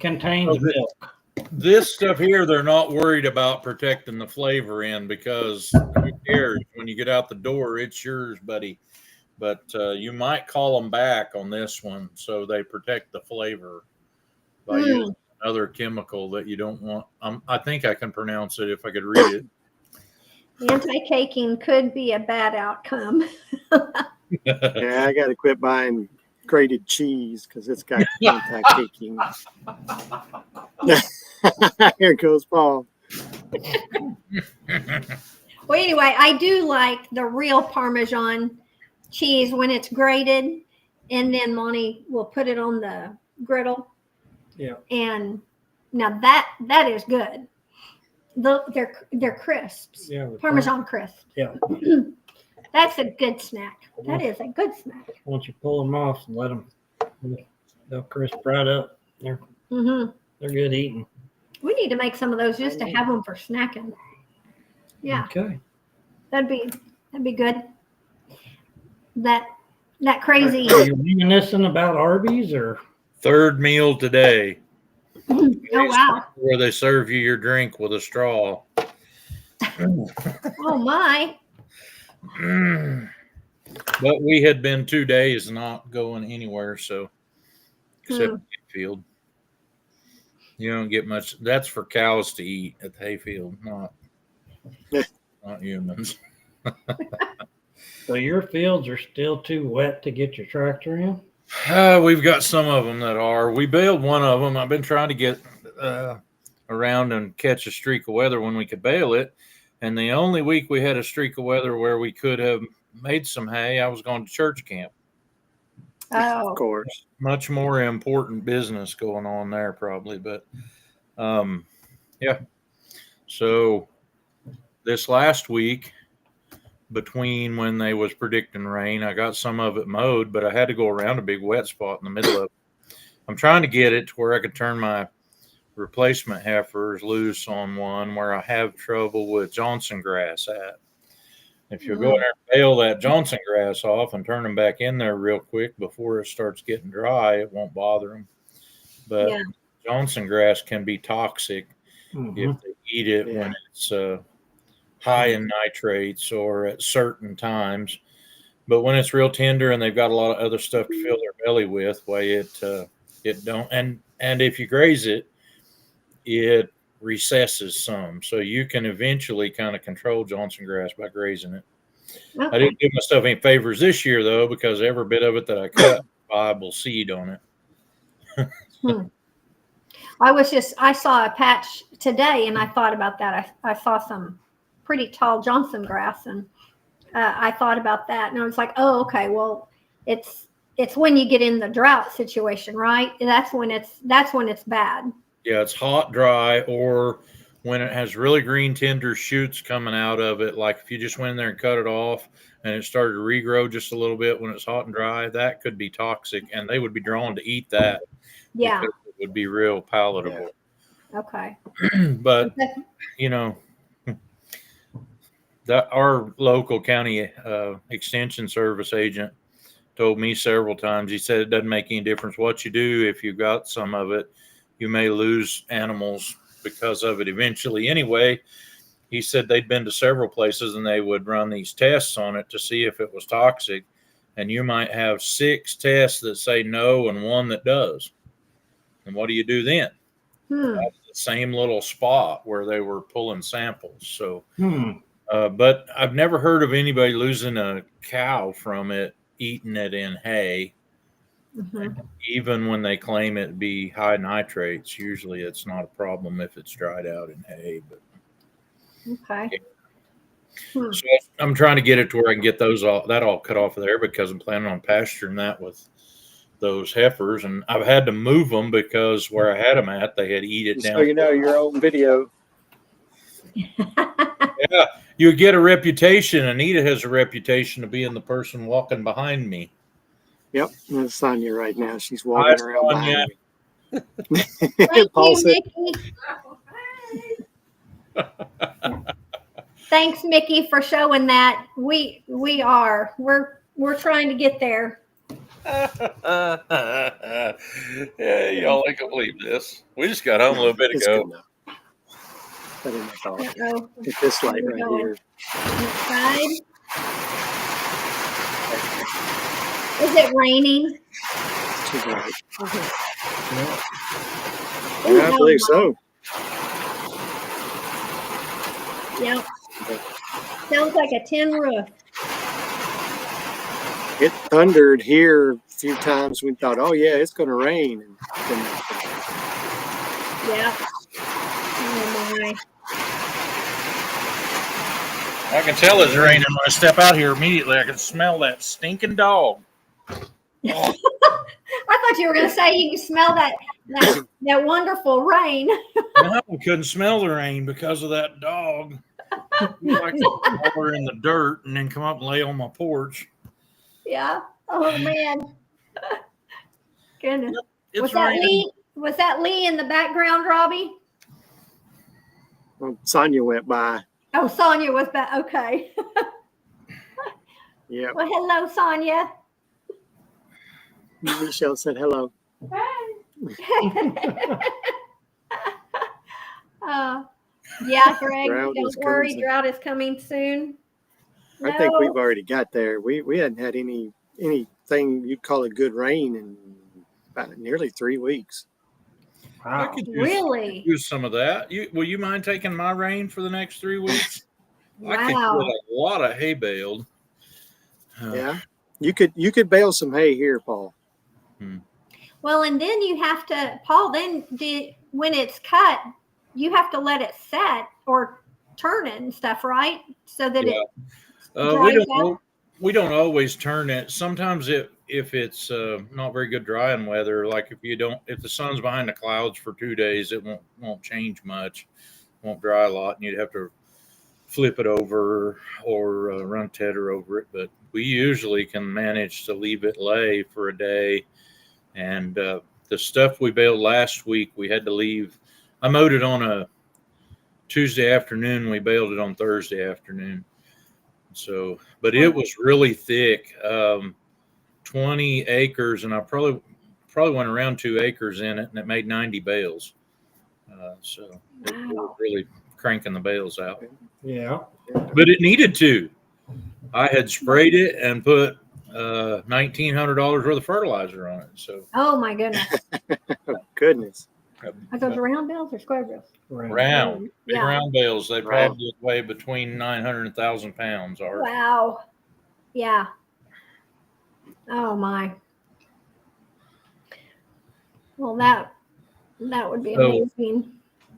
Contains milk. This stuff here, they're not worried about protecting the flavor in because who cares? When you get out the door, it's yours, buddy. But you might call them back on this one so they protect the flavor by using another chemical that you don't want. I think I can pronounce it if I could read it. Anti-caking could be a bad outcome. Yeah, I got to quit buying grated cheese because it's got anti-caking. Here goes Paul. Well, anyway, I do like the real Parmesan cheese when it's grated, and then Monty will put it on the griddle. Yeah. And now that is good. They're crisps. Yeah. Parmesan crisps. Yeah. That's a good snack. That is a good snack. Once you pull them off and let them, they'll crisp right up. They're good eating. We need to make some of those just to have them for snacking. Yeah, Okay. that'd be good. That crazy. Are you reminiscing about Arby's or? Third meal today. Oh wow. Where they serve you your drink with a straw. Oh my. But we had been 2 days not going anywhere, so except hayfield. You don't get much. That's for cows to eat at the hayfield, not humans. So your fields are still too wet to get your tractor in? We've got some of them that are. We baled one of them. I've been trying to get around and catch a streak of weather when we could bale it. And the only week we had a streak of weather where we could have made some hay, I was going to church camp. Oh. Of course. Much more important business going on there probably. But, yeah. So this last week, between when they was predicting rain, I got some of it mowed, but I had to go around a big wet spot in the middle of it. I'm trying to get it to where I could turn my replacement heifers loose on one where I have trouble with Johnson grass at. If you'll go in there and bale that Johnson grass off and turn them back in there real quick before it starts getting dry, it won't bother them. But Johnson grass can be toxic if they eat it when it's high in nitrates or at certain times. But when it's real tender and they've got a lot of other stuff to fill their belly with, it don't. And if you graze it, it recesses some. So you can eventually kind of control Johnson grass by grazing it. Okay. I didn't give myself any favors this year, though, because every bit of it that I cut, Bible seed on it. I saw a patch today and I thought about that. I saw some pretty tall Johnson grass and I thought about that and I was like, oh, okay, well, it's when you get in the drought situation, right? That's when it's bad. Yeah, it's hot, dry, or when it has really green tender shoots coming out of it, like if you just went in there and cut it off and it started to regrow just a little bit when it's hot and dry, that could be toxic and they would be drawn to eat that. Yeah. Because it would be real palatable. Okay. But, our local county extension service agent told me several times, he said it doesn't make any difference what you do. If you've got some of it, you may lose animals because of it eventually. Anyway, he said they'd been to several places and they would run these tests on it to see if it was toxic. And you might have 6 tests that say no and 1 that does. And what do you do then? The same little spot where they were pulling samples. So, but I've never heard of anybody losing a cow from it eating it in hay. Even when they claim it be high nitrates, usually it's not a problem if it's dried out in hay. But Okay. so I'm trying to get it to where I can get that all cut off of there because I'm planning on pasturing that with those heifers, and I've had to move them because where I had them at, they had eat it down. So you know your own video. Yeah, you get a reputation. Anita has a reputation of being the person walking behind me. Yep, that's Sonia right now. She's walking around behind me. Thank Paul you, said, Mickey. Thanks, Mickey, for showing that. We're trying to get there. Yeah, y'all ain't gonna believe this. We just got home a little bit it's ago. good enough. That ain't my fault. Uh-oh. Get this light right here. Outside. Is it raining? Too bright. Ooh, Yeah, I believe so. Yep. Sounds like a tin roof. It thundered here a few times. We thought, oh yeah, it's going to rain. And then, Yep. Oh my. I can tell it's raining when I step out here immediately. I can smell that stinking dog. I thought you were going to say you can smell that wonderful rain. No, we couldn't smell the rain because of that dog. He likes to waller in the dirt and then come up and lay on my porch. Yeah. Oh man. Goodness. It's Was that raining. Lee? Was that Lee in the background, Robbie? well, Sonia went by. Oh, Sonia was back. Okay. Yeah. Well, hello, Sonia. Michelle said hello. Yeah, Greg, Drought is don't worry. coming. Drought is coming soon. I think No. we've already got there. We hadn't had anything you'd call a good rain in about nearly 3 weeks. I Wow. could Really? use some of that. Will you mind taking my rain for the next 3 weeks? I could get Wow. a lot of hay baled. Yeah. You could bale some hay here, Paul. Well, and then you have to, Paul, when it's cut, you have to let it set or turn it and stuff, right? So that it dries out. We don't always turn it. Sometimes if it's not very good drying weather, like if the sun's behind the clouds for 2 days, it won't change much, won't dry a lot, and you'd have to flip it over or run tedder over it. But we usually can manage to leave it lay for a day. And the stuff we baled last week, we had to leave. I mowed it on a Tuesday afternoon. We baled it on Thursday afternoon. So, but it was really thick, 20 acres, and I probably went around 2 acres in it, and it made 90 bales. So it was really cranking the bales out. Yeah. But it needed to. I had sprayed it and put $1,900 worth of fertilizer on it. So. Oh my goodness. Oh, goodness. Are those round bales or square bales? Round, big Yeah. round bales. They Right. probably weigh between 900 and 1,000 pounds. Wow. Yeah. Oh my. Well, that would be amazing.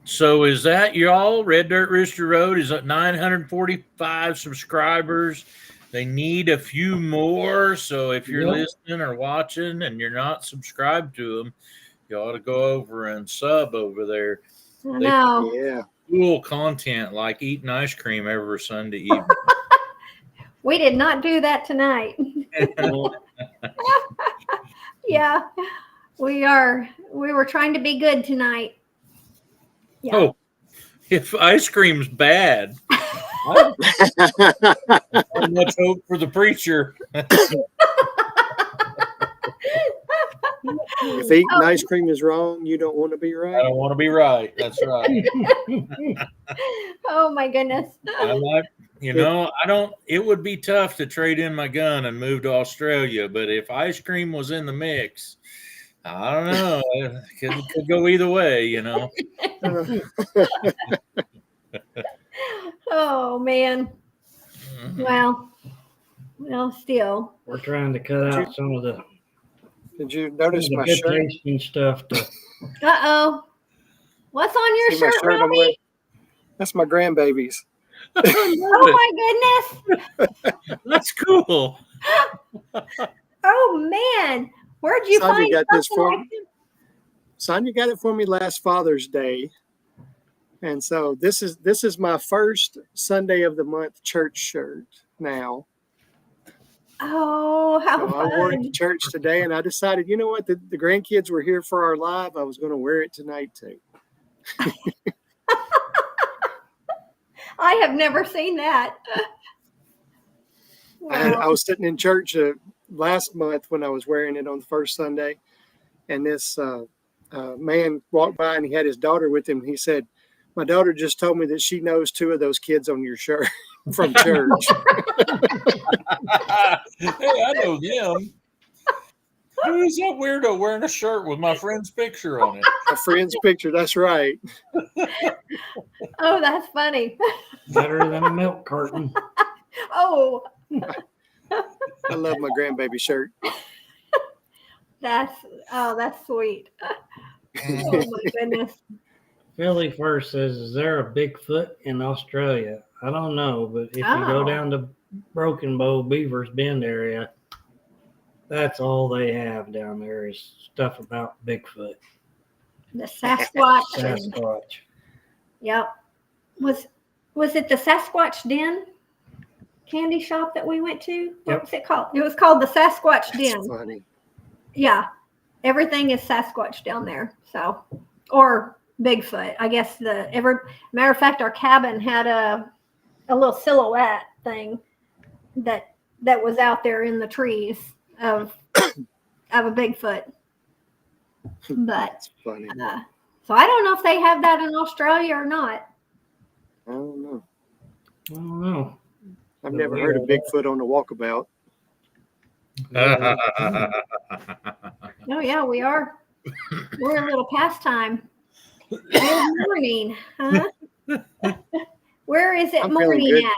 So is that y'all? Red Dirt Rooster Road is at 945 subscribers. They need a few more. So if you're listening or watching and you're not subscribed to them, you ought to go over and sub over there. I know. Yeah. Cool content like eating ice cream every Sunday evening. We did not do that tonight. Yeah. We were trying to be good tonight. Yeah. Oh, if ice cream's bad, I don't much hope for the preacher. If eating ice cream is wrong, you don't want to be I right. don't want to be right. That's right. Oh my goodness. I like, I don't. It would be tough to trade in my gun and move to Australia, but if ice cream was in the mix, I don't know. It could go either way. Oh man. Mhm. Well, still. We're trying to cut out some of the Did you notice my good shirt? tasting stuff. Uh-oh. What's on your See my shirt, shirt I'm wearing? Robbie? That's my grandbabies. Oh my goodness. That's cool. Oh man. Where'd you Sonia find got this something for like me. this? Sonia got it for me last Father's Day. And so this is my first Sunday of the month church shirt now. Oh, how So I wore it to fun. church today, and I decided, you know what, the grandkids were here for our live. I was going to wear it tonight too. I have never seen that. I was sitting in church last month when I was wearing it on the first Sunday, and this man walked by and he had his daughter with him. He said, "My daughter just told me that she knows two of those kids on your shirt from church." Hey, I know them. Who is that weirdo wearing a shirt with my friend's picture on it? A friend's picture. That's right. Oh, that's funny. Better than a milk carton. Oh, I love my grandbaby shirt. that's sweet. Oh my goodness. Philly First says, "Is there a Bigfoot in Australia?" I don't know, but if you go Oh. down to Broken Bow, Beaver's Bend area, that's all they have down there is stuff about Bigfoot. The Sasquatch. Sasquatch. Yep. Was it the Sasquatch Den candy shop that we went to? What Yep. was it called? It was called the Sasquatch Den. That's funny. Yeah. Everything is Sasquatch down there. So, or Bigfoot. I guess matter of fact, our cabin had a little silhouette thing that was out there in the trees of a Bigfoot. But That's funny. so I don't know if they have that in Australia or not. I don't know. I don't know. I've never heard of Bigfoot on the walkabout. Oh yeah, we are. We're a little pastime. Good morning, huh? Where is it I'm feeling morning good. at?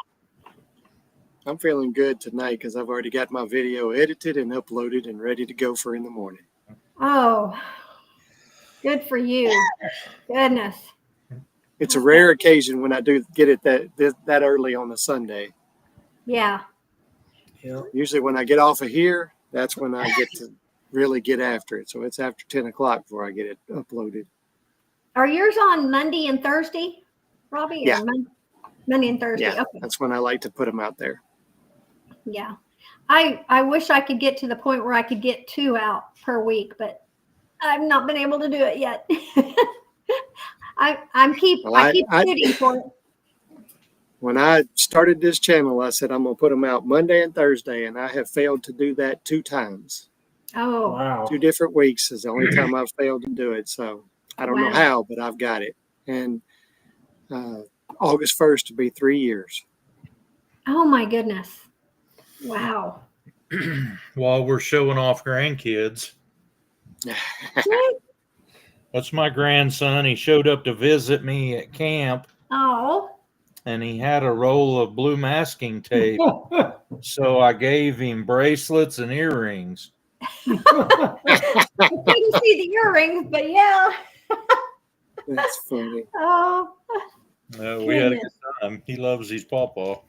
I'm feeling good tonight because I've already got my video edited and uploaded and ready to go for in the morning. Oh, good for you. Goodness. It's a rare occasion when I do get it that early on a Sunday. Yeah. Yeah. Usually when I get off of here, that's when I get to really get after it. So it's after 10 o'clock before I get it uploaded. Are yours on Monday and Thursday, Robbie? Yeah. Or Monday and Thursday. Yeah, Okay. that's when I like to put them out there. Yeah. I wish I could get to the point where I could get 2 out per week, but I've not been able to do it yet. I keep shooting for it. When I started this channel, I said I'm going to put them out Monday and Thursday, and I have failed to do that 2 times. Oh, Wow. 2 different weeks is the only time I've failed to do it. So I don't know Wow. how, but I've got it. And August 1st will be 3 years. oh my goodness. Wow. While we're showing off grandkids, that's my grandson. He showed up to visit me at camp, Oh, and he had a roll of blue masking tape. So I gave him bracelets and earrings. I couldn't see the earrings, but yeah. That's funny. Oh, We had a good time. He loves his pawpaw.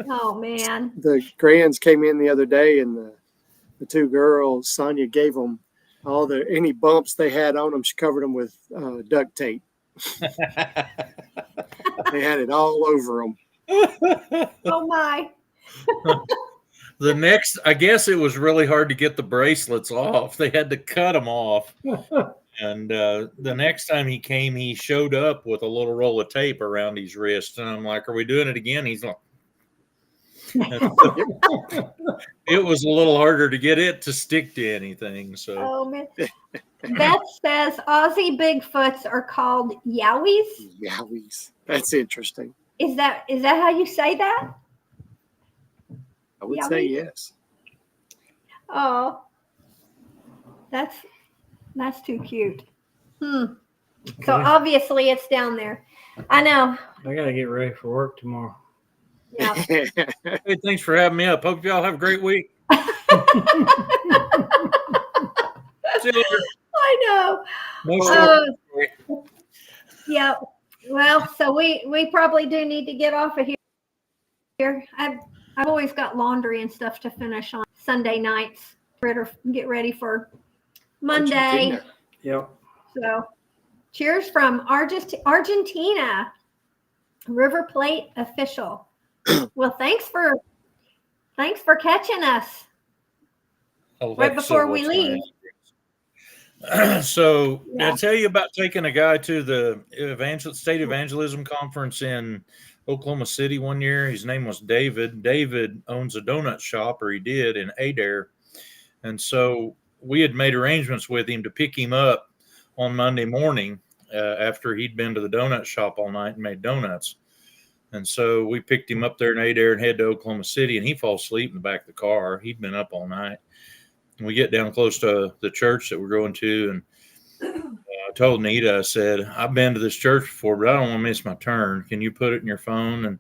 oh man. The grands came in the other day, and the 2 girls, Sonia gave them any bumps they had on them. She covered them with duct tape. They had it all over them. Oh my. I guess it was really hard to get the bracelets off. They had to cut them off. And the next time he came, he showed up with a little roll of tape around his wrist. And I'm like, "Are we doing it again?" He's like, It was a little harder to get it to stick to anything. So Oh man. Beth says Aussie Bigfoots are called yowies. Yowies. That's interesting. Is that how you say that? I would say Yowies? yes. Oh, that's too cute. So Okay. obviously it's down there. I know. I gotta get ready for work tomorrow. Yeah. hey, thanks for having me up. Hope y'all have a great week. See you later. I know. No story. Yeah. Well, so we probably do need to get off of here. I've always got laundry and stuff to finish on Sunday nights. Get ready for Monday. Argentina. Yep. So, cheers from Argentina, River Plate official. Well, thanks for catching us right before we leave. So, Yeah. did I tell you about taking a guy to the state evangelism conference in Oklahoma City one year? His name was David. David owns a donut shop, or he did, in Adair. And so we had made arrangements with him to pick him up on Monday morning after he'd been to the donut shop all night and made donuts. And so we picked him up there in Adair and head to Oklahoma City, and he falls asleep in the back of the car. He'd been up all night. And we get down close to the church that we're going to, and I told Nita, I said, I've been to this church before, but I don't want to miss my turn. Can you put it in your phone? And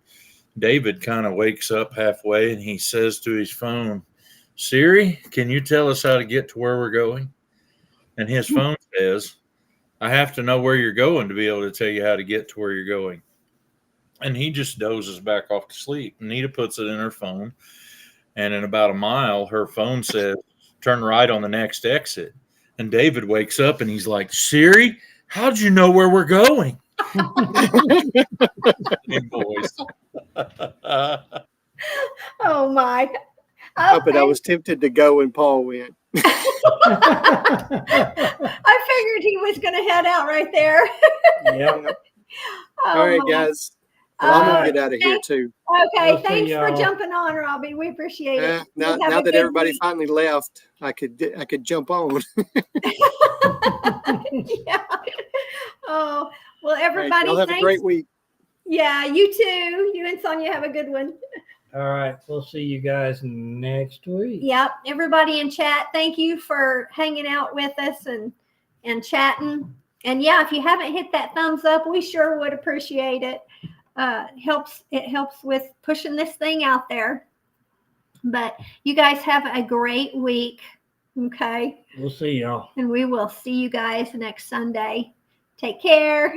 David kind of wakes up halfway, and he says to his phone, Siri, can you tell us how to get to where we're going? And his phone says, I have to know where you're going to be able to tell you how to get to where you're going. And he just dozes back off to sleep. Nita puts it in her phone, and in about a mile, her phone says, turn right on the next exit. And David wakes up and he's like, Siri, how'd you know where we're going? Oh my. But I was tempted to go when Paul went. I figured he was going to head out right there. Yep. Oh, All right, my. guys. Well, I'm going to get out of here, Thanks. too. Okay, We'll see thanks for y'all. jumping on, Robbie. We appreciate it. Now You have a that good everybody week. finally left, I could jump on. Yeah. Oh, well, All right, everybody, y'all have thanks. a great week. Yeah, you too. You and Sonia have a good one. All right. We'll see you guys next week. Yep. Everybody in chat, thank you for hanging out with us and chatting. And yeah, if you haven't hit that thumbs up, we sure would appreciate it. It helps with pushing this thing out there. But you guys have a great week. Okay. We'll see y'all. And we will see you guys next Sunday. Take care.